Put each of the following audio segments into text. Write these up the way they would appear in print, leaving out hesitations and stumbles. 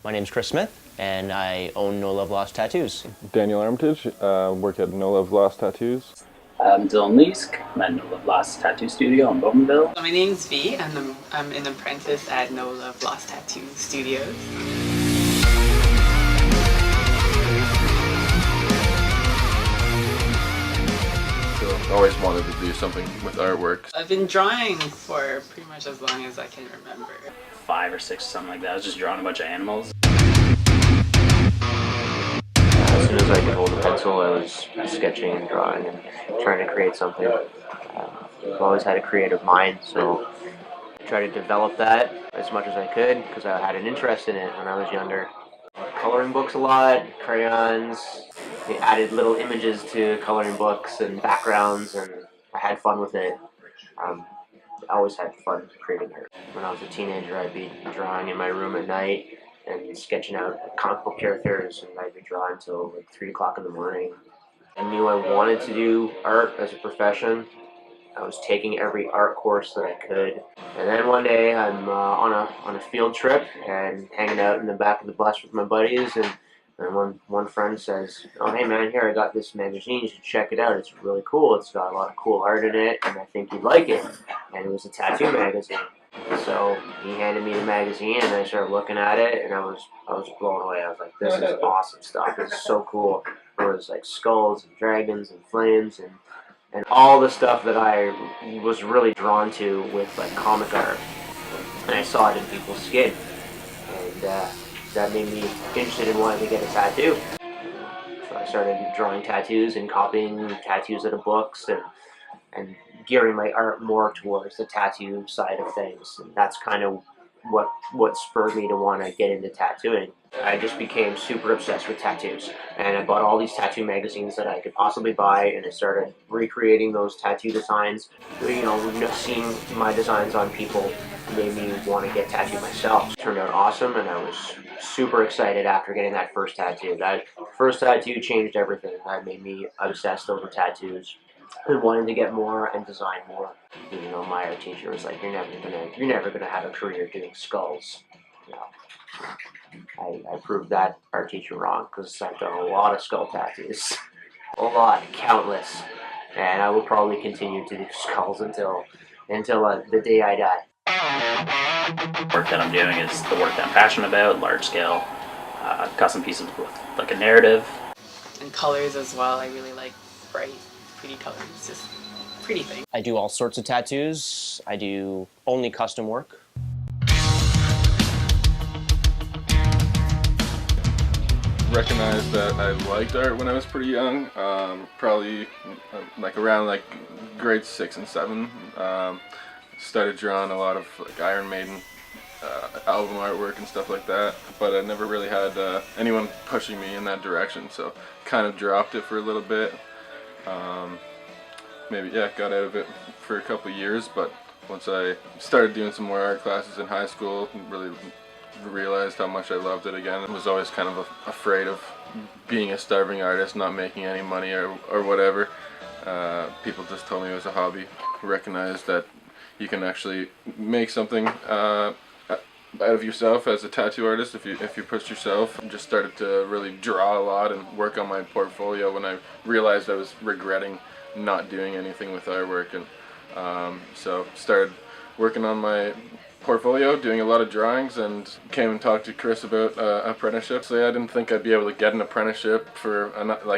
My name's Chris Smith, and I own No Love Lost Tattoos. Daniel Armitage, work at No Love Lost Tattoos. I'm Dylan Leask. I'm at No Love Lost Tattoo Studio in Bowmanville. My name's V, and I'm an apprentice at No Love Lost Tattoo Studios. Always wanted to do something with artwork. I've been drawing for pretty much as long as I can remember. 5 or 6, something like that. I was just drawing a bunch of animals. As soon as I could hold a pencil, I was sketching and drawing and trying to create something. I've always had a creative mind, so I tried to develop that as much as I could because I had an interest in it when I was younger. Coloring books a lot, crayons. I added little images to coloring books and backgrounds, and I had fun with it. I always had fun creating art. When I was a teenager, I'd be drawing in my room at night and sketching out comic book characters, and I'd be drawing until like 3 o'clock in the morning. I knew I wanted to do art as a profession. I was taking every art course that I could. And then one day I'm on a field trip and hanging out in the back of the bus with my buddies, and one friend says, "Oh, hey man, here I got this magazine, you should check it out, it's really cool, it's got a lot of cool art in it, and I think you'd like it." And it was a tattoo magazine. So he handed me the magazine, and I started looking at it, and I was blown away. I was like, this is awesome stuff, this is so cool. There was like skulls and dragons and flames and all the stuff that I was really drawn to with like comic art. And I saw it in people's skin. And that made me interested in wanting to get a tattoo. So I started drawing tattoos and copying tattoos out of books and gearing my art more towards the tattoo side of things. And that's kind of what spurred me to want to get into tattooing. I just became super obsessed with tattoos, and I bought all these tattoo magazines that I could possibly buy, and I started recreating those tattoo designs. You know, seeing my designs on people made me want to get tattooed myself. It turned out awesome, and I was super excited after getting that first tattoo. That first tattoo changed everything. That made me obsessed over tattoos and wanted to get more and design more. You know, my art teacher was like, "You're never gonna have a career doing skulls." You know, I proved that art teacher wrong because I've done a lot of skull tattoos, countless, and I will probably continue to do skulls until the day I die. The work that I'm doing is the work that I'm passionate about, large scale, custom pieces with like a narrative. And colors as well, I really like bright, pretty colors, just pretty things. I do all sorts of tattoos. I do only custom work. Recognized that I liked art when I was pretty young, probably like around like grade 6 and 7. Started drawing a lot of like Iron Maiden album artwork and stuff like that, but I never really had anyone pushing me in that direction, so kind of dropped it for a little bit. Got out of it for a couple years, but once I started doing some more art classes in high school, really realized how much I loved it again. I was always kind of afraid of being a starving artist, not making any money or whatever. People just told me it was a hobby. Recognized that you can actually make something out of yourself as a tattoo artist if you push yourself. Just started to really draw a lot and work on my portfolio when I realized I was regretting not doing anything with artwork, and so started working on my portfolio, doing a lot of drawings, and came and talked to Chris about apprenticeship. So I didn't think I'd be able to get an apprenticeship for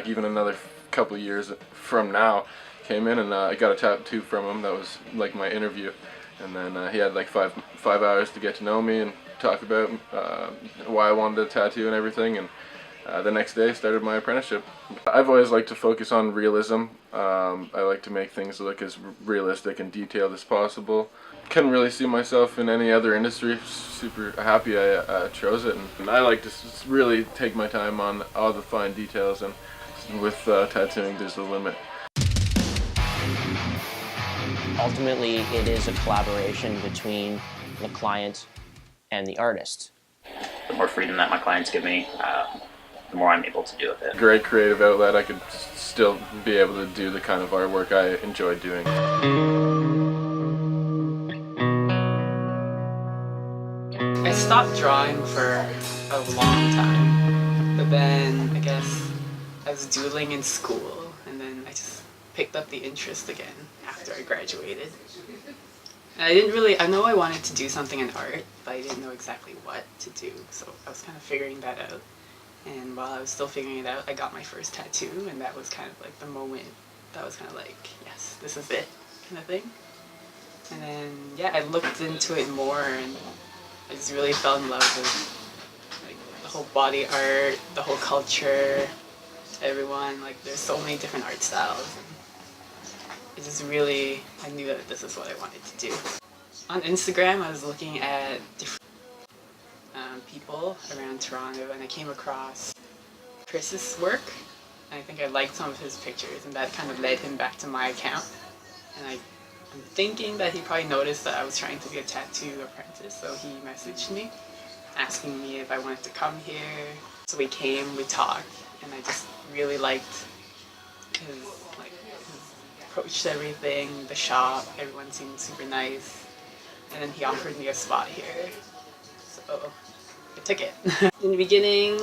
even another couple of years from now. Came in and I got a tattoo from him. That was like my interview, and then he had like five hours to get to know me and talk about why I wanted a tattoo and everything. And the next day started my apprenticeship. I've always liked to focus on realism. I like to make things look as realistic and detailed as possible. Couldn't really see myself in any other industry. Super happy I chose it, and I like to really take my time on all the fine details, and with tattooing there's a limit. Ultimately, it is a collaboration between the client and the artist. The more freedom that my clients give me, the more I'm able to do with it. Great creative outlet. I could still be able to do the kind of artwork I enjoy doing. I stopped drawing for a long time, but then I guess I was doodling in school, and then I just picked up the interest again after I graduated. And I know I wanted to do something in art, but I didn't know exactly what to do, so I was kind of figuring that out. And while I was still figuring it out, I got my first tattoo, and that was kind of like the moment that was kind of like, yes, this is it, kind of thing. And then, yeah, I looked into it more, and I just really fell in love with like the whole body art, the whole culture, everyone. Like, there's so many different art styles. It just really, I knew that this is what I wanted to do. On Instagram, I was looking at different people around Toronto, and I came across Chris's work, and I think I liked some of his pictures, and that kind of led him back to my account. And I'm thinking that he probably noticed that I was trying to be a tattoo apprentice, so he messaged me asking me if I wanted to come here. So we came, we talked, and I just really liked his approach to everything, the shop, everyone seemed super nice, and then he offered me a spot here, so I took it. In the beginning,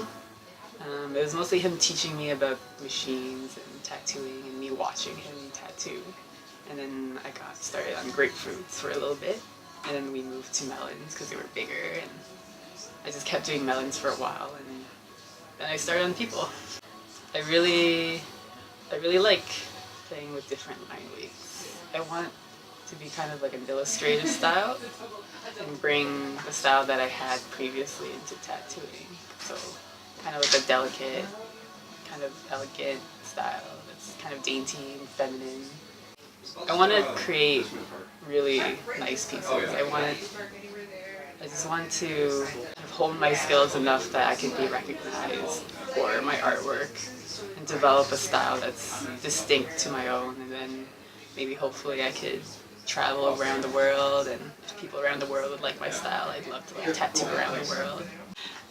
it was mostly him teaching me about machines and tattooing and me watching him tattoo. And then I got started on grapefruits for a little bit, and then we moved to melons because they were bigger, and I just kept doing melons for a while, and then I started on people. I really like playing with different line weights. I want to be kind of like an illustrative style and bring the style that I had previously into tattooing. So kind of like a delicate, kind of elegant style that's kind of dainty and feminine. I want to create really nice pieces. I just want to hold my skills enough that I can be recognized for my artwork and develop a style that's distinct to my own, and then maybe hopefully I could travel around the world, and if people around the world would like my style, I'd love to tattoo around the world.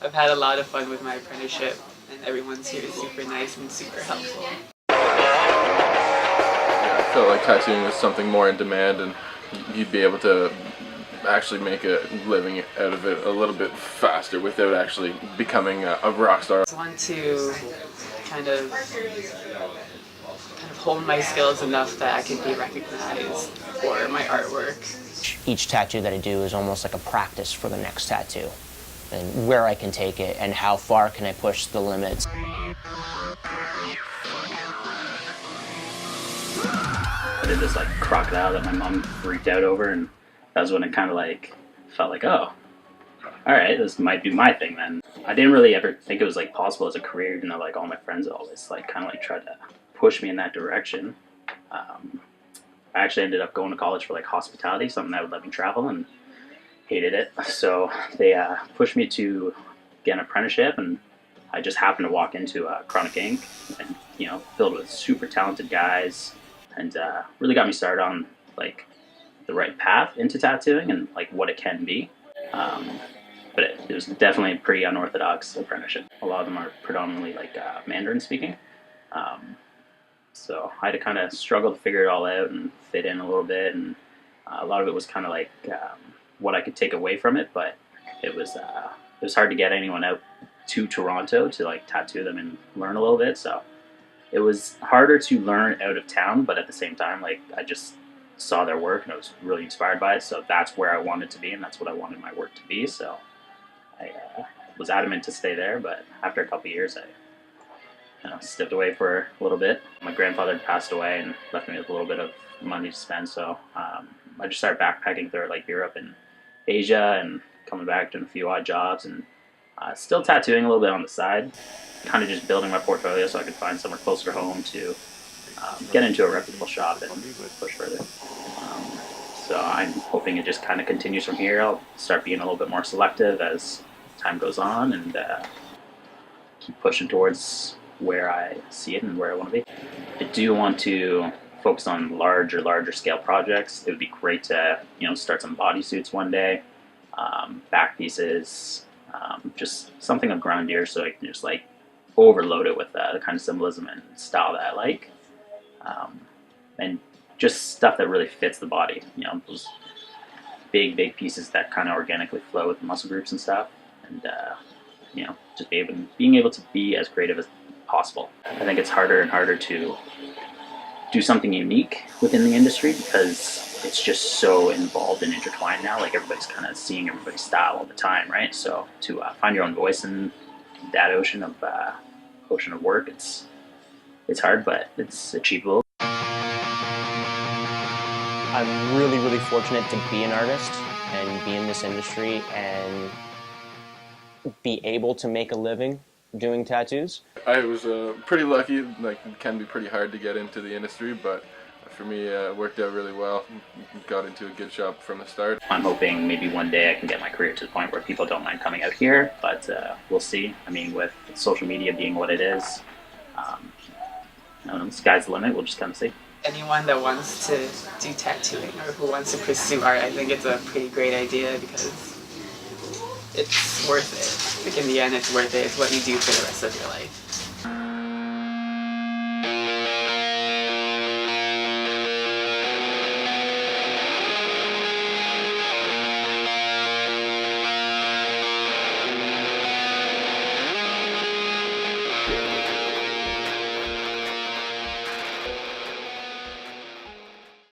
I've had a lot of fun with my apprenticeship, and everyone's here is super nice and super helpful. I felt like tattooing was something more in demand, and you'd be able to actually make a living out of it a little bit faster without actually becoming a rock star. I just want to kind of hold my skills enough that I can be recognized for my artwork. Each tattoo that I do is almost like a practice for the next tattoo, and where I can take it and how far can I push the limits. I did this like crocodile that my mom freaked out over, and that was when it kind of like felt like, oh, all right, this might be my thing then. I didn't really ever think it was like possible as a career, even though like all my friends always like kind of like tried to push me in that direction. I actually ended up going to college for like hospitality, something that would let me travel, and hated it. So they pushed me to get an apprenticeship, and I just happened to walk into Chronic Ink, and filled with super talented guys, and really got me started on like the right path into tattooing and like what it can be. But it was definitely a pretty unorthodox apprenticeship. A lot of them are predominantly like Mandarin speaking. So I had to kind of struggle to figure it all out and fit in a little bit, and a lot of it was kind of like what I could take away from it, but it was hard to get anyone out to Toronto to like tattoo them and learn a little bit. So it was harder to learn out of town, but at the same time, like I just saw their work and I was really inspired by it. So that's where I wanted to be, and that's what I wanted my work to be. So I was adamant to stay there, but after a couple of years, I stepped away for a little bit. My grandfather had passed away and left me with a little bit of money to spend, so I just started backpacking through like Europe and Asia and coming back doing a few odd jobs, and still tattooing a little bit on the side, kind of just building my portfolio so I could find somewhere closer to home to get into a reputable shop and push further. So I'm hoping it just kind of continues from here. I'll start being a little bit more selective as time goes on, and keep pushing towards where I see it and where I want to be. I do want to focus on larger scale projects. It would be great to start some bodysuits one day, back pieces, just something of grandeur, so I can just like overload it with the kind of symbolism and style that I like, and just stuff that really fits the body. Those big pieces that kind of organically flow with the muscle groups and stuff, and just being able to be as creative as possible. I think it's harder and harder to do something unique within the industry because it's just so involved and intertwined now. Like everybody's kind of seeing everybody's style all the time, right? So to find your own voice in that ocean of work, it's hard, but it's achievable. I'm really fortunate to be an artist and be in this industry and be able to make a living doing tattoos. I was pretty lucky. Like, it can be pretty hard to get into the industry, but for me, it worked out really well. Got into a good shop from the start. I'm hoping maybe one day I can get my career to the point where people don't mind coming out here, but we'll see. I mean, with social media being what it is, I don't know, the sky's the limit. We'll just kind of see. Anyone that wants to do tattooing or who wants to pursue art, I think it's a pretty great idea because it's worth it. Like in the end, it's worth it. It's what you do for the rest of your life.